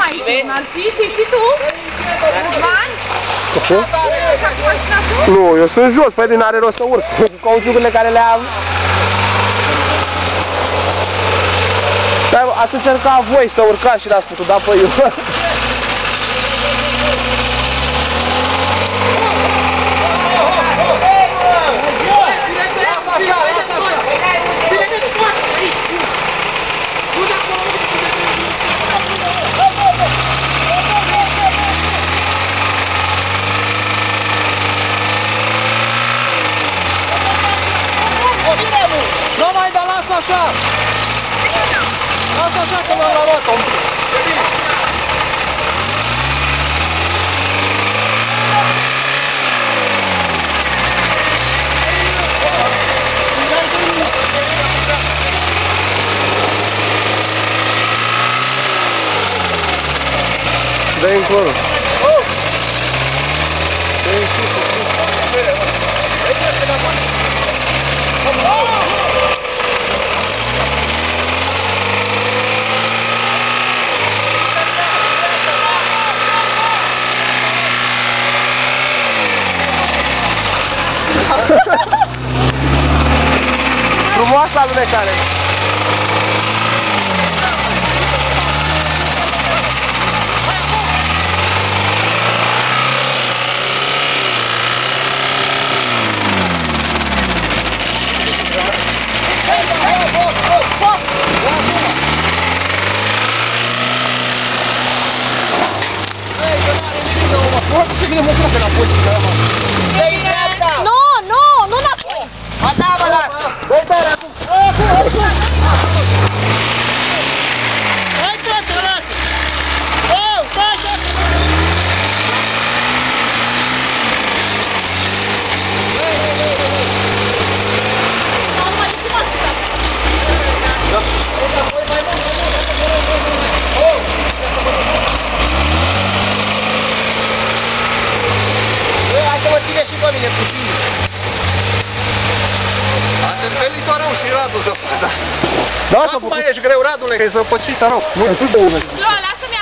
aici, Narcisi, și tu? Bani? Nu, eu sunt jos, păi din are rost să urc. Cu cauciucurile care le am. Dar ați încercat voi să urcați și l-ați putut da pe eu. Nu mai da, lasă așa! Lasă așa că m-am luat-o! Dă-i încolo. Frumoasă alunecare! Nu, nu, nu înapoi! Adamă-la! Băi, băi, acum! Hai, trece, lasă! Oh, stai, stai! Hai să mă ține și pe mine puțin! Ați învelit-o rău și Radu zăpadă. Da, acum ești greu, Radule, că e zăpăcită rău. Nu, tu de unul. Lola,